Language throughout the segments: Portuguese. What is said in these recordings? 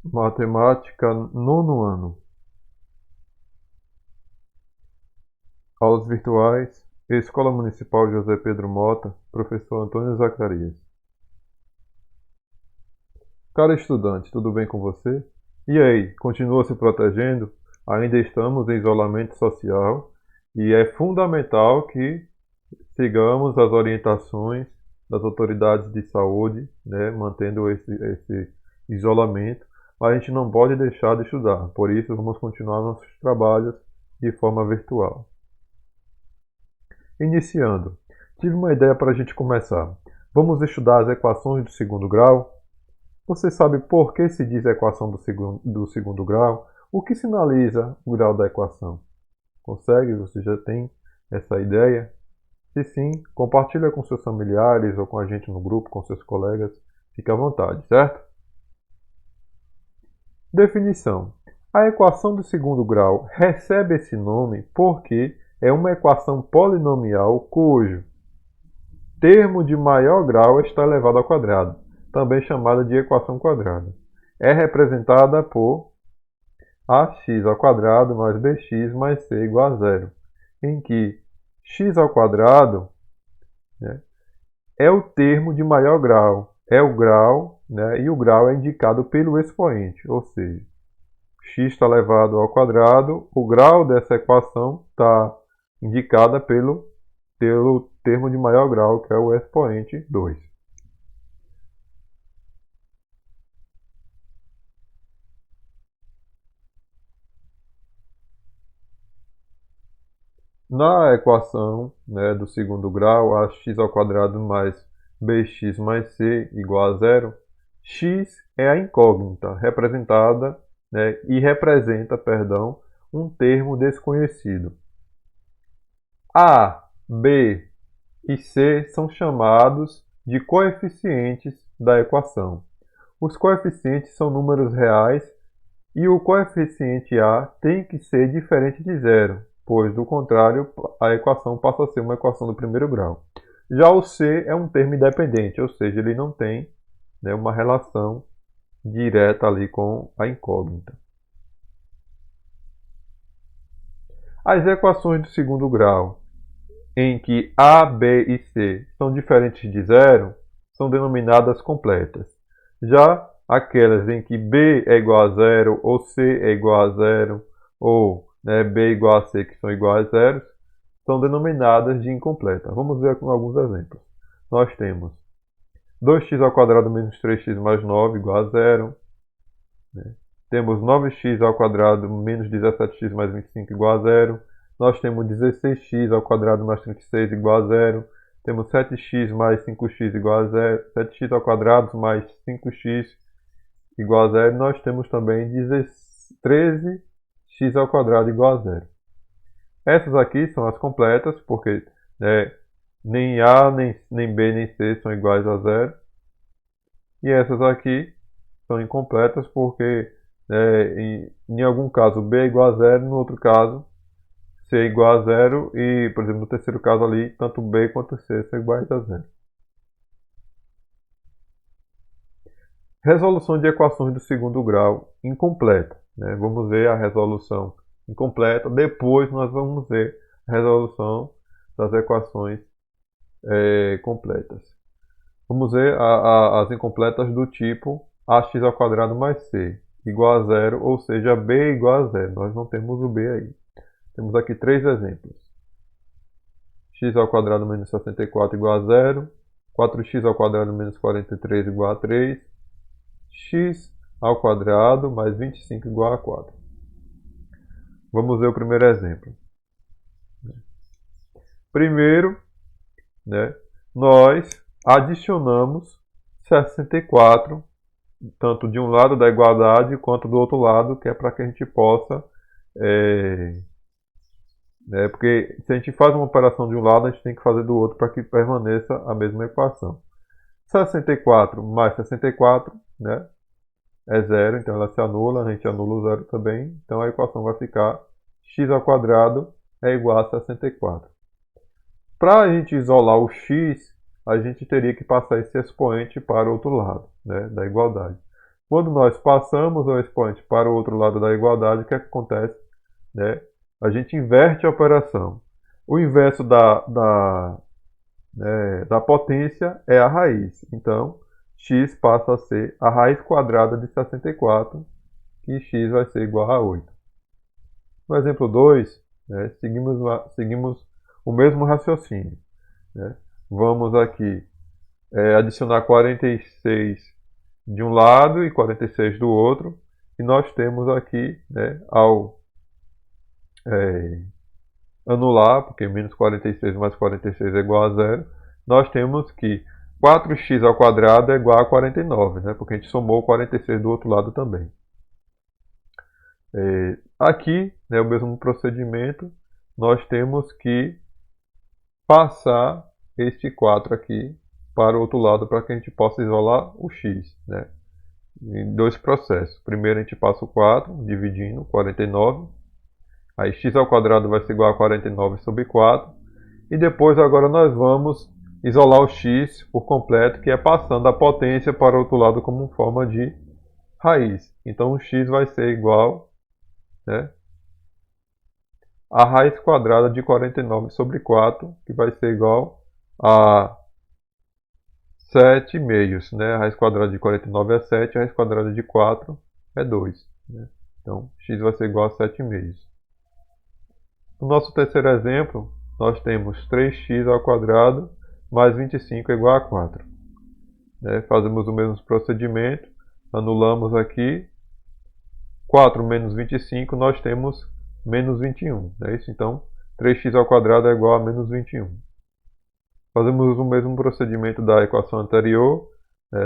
Matemática, nono ano. Aulas virtuais. Escola Municipal José Pedro Mota, professor Antônio Zacarias. Cara estudante, tudo bem com você? E aí, continua se protegendo? Ainda estamos em isolamento social e é fundamental que sigamos as orientações das autoridades de saúde, né, mantendo esse isolamento, mas a gente não pode deixar de estudar. Por isso, vamos continuar nossos trabalhos de forma virtual. Iniciando, tive uma ideia para a gente começar. Vamos estudar as equações do segundo grau? Você sabe por que se diz equação do segundo grau? O que sinaliza o grau da equação? Consegue? Você já tem essa ideia? Se sim, compartilha com seus familiares ou com a gente no grupo, com seus colegas. Fique à vontade, certo? Definição. A equação do segundo grau recebe esse nome porque é uma equação polinomial cujo termo de maior grau está elevado ao quadrado, também chamada de equação quadrada. É representada por ax ao quadrado mais bx mais c igual a zero, em que x ao quadrado, né, é o termo de maior grau, é o grau, né, e o grau é indicado pelo expoente, ou seja, x está elevado ao quadrado, o grau dessa equação está indicada pelo termo de maior grau, que é o expoente 2. Na equação, né, do segundo grau, ax ao quadrado mais bx mais c igual a zero, x é a incógnita representada, né, e representa, perdão, um termo desconhecido. A, B e C são chamados de coeficientes da equação. Os coeficientes são números reais e o coeficiente A tem que ser diferente de zero, pois, do contrário, a equação passa a ser uma equação do primeiro grau. Já o C é um termo independente, ou seja, ele não tem, né, uma relação direta ali com a incógnita. As equações do segundo grau, em que A, B e C são diferentes de zero, são denominadas completas. Já aquelas em que B é igual a zero, ou C é igual a zero, ou, né, B é igual a C, que são iguais a zero, são denominadas de incompleta. Vamos ver com alguns exemplos. Nós temos 2x ao quadrado menos 3x mais 9 igual a zero. Né? Temos 9x ao quadrado menos 17x mais 25 igual a zero. Nós temos 16x ao quadrado mais 36 igual a zero. Temos 7x mais 5x igual a zero. 7x ao quadrado mais 5x igual a zero. Nós temos também 13x ao quadrado igual a zero. Essas aqui são as completas, porque, né, nem A, nem B, nem C são iguais a zero. E essas aqui são incompletas porque, em algum caso B é igual a zero, no outro caso C é igual a zero e, por exemplo, no terceiro caso ali, tanto B quanto C são iguais a zero. Resolução de equações do segundo grau incompleta. Né? Vamos ver a resolução incompleta, depois nós vamos ver a resolução das equações completas. Vamos ver as incompletas do tipo ax ao quadrado mais c igual a zero, ou seja, b igual a zero. Nós não temos o b aí. Temos aqui três exemplos. X ao quadrado menos 64 igual a zero. 4x ao quadrado menos 43 igual a 3. X ao quadrado mais 25 igual a 4. Vamos ver o primeiro exemplo. Primeiro, né, nós adicionamos 64, tanto de um lado da igualdade quanto do outro lado, que é para que a gente possa... porque se a gente faz uma operação de um lado, a gente tem que fazer do outro para que permaneça a mesma equação. 64 mais 64, né, é zero, então ela se anula, a gente anula o zero também, então a equação vai ficar x ao quadrado é igual a 64. Para a gente isolar o x, a gente teria que passar esse expoente para o outro lado, né, da igualdade. Quando nós passamos o expoente para o outro lado da igualdade, o que é que acontece? Né? A gente inverte a operação. O inverso da potência é a raiz. Então, x passa a ser a raiz quadrada de 64, que x vai ser igual a 8. No exemplo 2, né, seguimos o mesmo raciocínio. Né? Vamos aqui adicionar 46 de um lado e 46 do outro. E nós temos aqui, né, ao anular, porque menos 46 mais 46 é igual a zero, nós temos que 4x ao quadrado é igual a 49, né, porque a gente somou 46 do outro lado também. Aqui, né, o mesmo procedimento, nós temos que passar este 4 aqui para o outro lado para que a gente possa isolar o x. Né? Em dois processos. Primeiro a gente passa o 4, dividindo 49. Aí x ao quadrado vai ser igual a 49 sobre 4. E depois agora nós vamos isolar o x por completo, que é passando a potência para o outro lado como forma de raiz. Então o x vai ser igual, né, a raiz quadrada de 49 sobre 4, que vai ser igual a 7 meios. Né? A raiz quadrada de 49 é 7, a raiz quadrada de 4 é 2. Né? Então x vai ser igual a 7 meios. No nosso terceiro exemplo, nós temos 3x ao quadrado mais 25 é igual a 4. Né? Fazemos o mesmo procedimento, anulamos aqui. 4 menos 25, nós temos menos 21. É isso? Então, 3x ao quadrado é igual a menos 21. Fazemos o mesmo procedimento da equação anterior.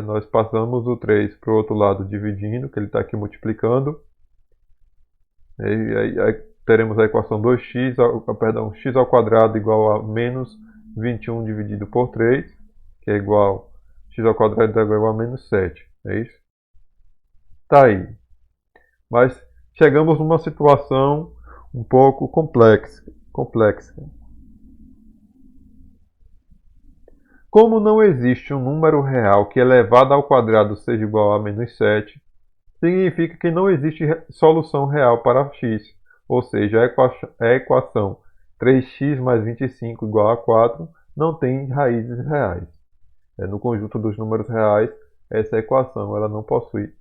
Nós passamos o 3 para o outro lado dividindo, que ele está aqui multiplicando. Aí teremos a equação 2x, x ao quadrado igual a menos 21 dividido por 3, que é igual, x ao quadrado é igual a menos 7. É isso? Está aí. Mas chegamos numa situação um pouco complexa. Como não existe um número real que elevado ao quadrado seja igual a menos 7, significa que não existe solução real para x, ou seja, a equação 3x mais 25 igual a 4 não tem raízes reais. No conjunto dos números reais, essa equação ela não possui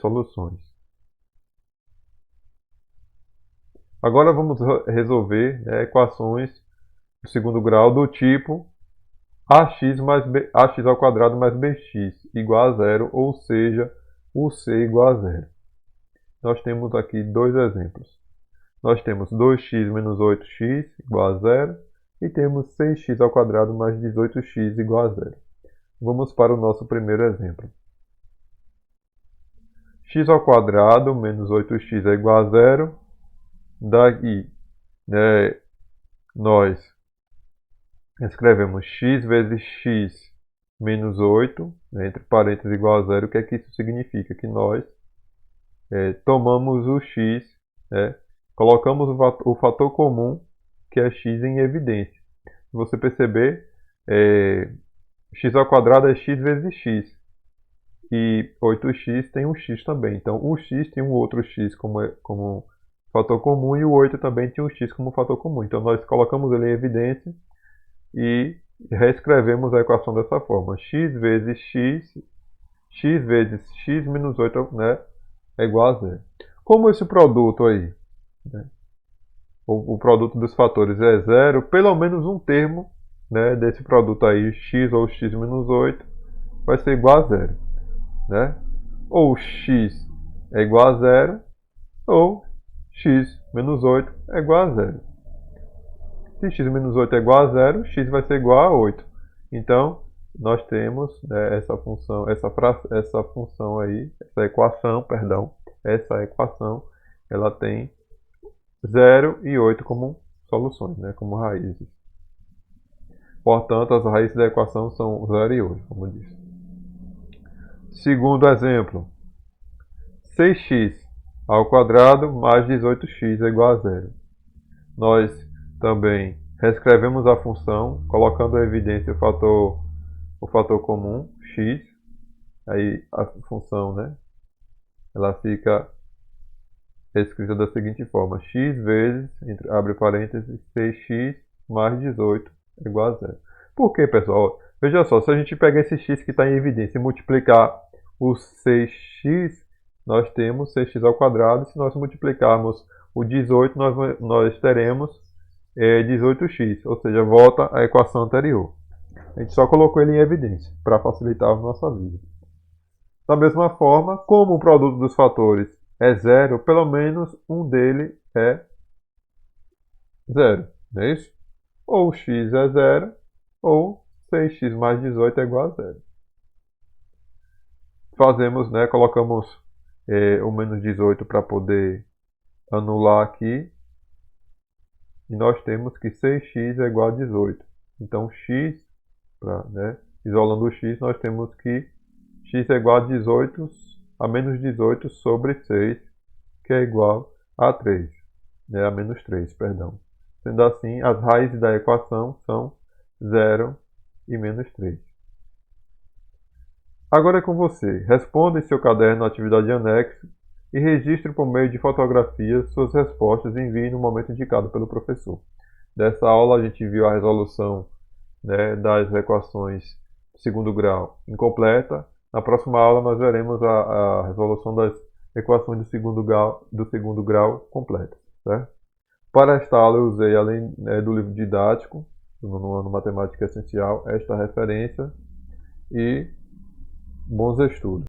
soluções. Agora vamos resolver equações do segundo grau do tipo ax ao quadrado mais bx igual a zero, ou seja, o c igual a zero. Nós temos aqui dois exemplos. Nós temos 2x menos 8x igual a zero e temos 6x ao quadrado mais 18x igual a zero. Vamos para o nosso primeiro exemplo. X ao quadrado menos 8x é igual a zero. Daí, nós escrevemos x vezes x menos 8, entre parênteses igual a zero. O que é que isso significa? Que nós tomamos o x, colocamos o fator comum, que é x, em evidência. Se você perceber, x ao quadrado é x vezes x. E 8x tem um x também. Então, o x tem um outro x como fator comum e o 8 também tem um x como fator comum. Então, nós colocamos ele em evidência e reescrevemos a equação dessa forma. X vezes x menos 8, né, é igual a zero. Como esse produto aí, né, o produto dos fatores é zero, pelo menos um termo, né, desse produto aí, x ou x menos 8, vai ser igual a zero. Né? Ou x é igual a zero, ou x menos 8 é igual a zero. Se x menos 8 é igual a zero, x vai ser igual a 8. Então, nós temos essa equação, ela tem 0 e 8 como soluções, né, como raízes. Portanto, as raízes da equação são 0 e 8, como disse. Segundo exemplo, 6x ao quadrado mais 18x é igual a zero. Nós também reescrevemos a função, colocando em evidência o fator comum, x. Aí a função, né, ela fica escrita da seguinte forma: x vezes, abre parênteses, 6x mais 18 é igual a zero. Por quê, pessoal? Veja só, se a gente pegar esse x que está em evidência e multiplicar o 6x, nós temos 6x ao quadrado. Se nós multiplicarmos o 18, nós teremos 18x, ou seja, volta à equação anterior. A gente só colocou ele em evidência para facilitar a nossa vida. Da mesma forma, como o produto dos fatores é zero, pelo menos um dele é zero, não é isso? Ou x é zero, ou 6x mais 18 é igual a zero. Fazemos, né, colocamos o menos 18 para poder anular aqui. E nós temos que 6x é igual a 18. Então, x, isolando o x, nós temos que x é igual a 18 a menos 18 sobre 6, que é igual a 3. A menos 3, perdão. Sendo assim, as raízes da equação são 0 e menos 3. Agora é com você. Responda em seu caderno a atividade anexa e registre por meio de fotografias suas respostas e envie no momento indicado pelo professor. Dessa aula a gente viu a resolução, né, das equações de segundo grau incompleta. Na próxima aula nós veremos a resolução das equações do segundo grau completas. Certo? Para esta aula eu usei, além do livro didático, do nono ano Matemática Essencial, esta referência e bons estudos.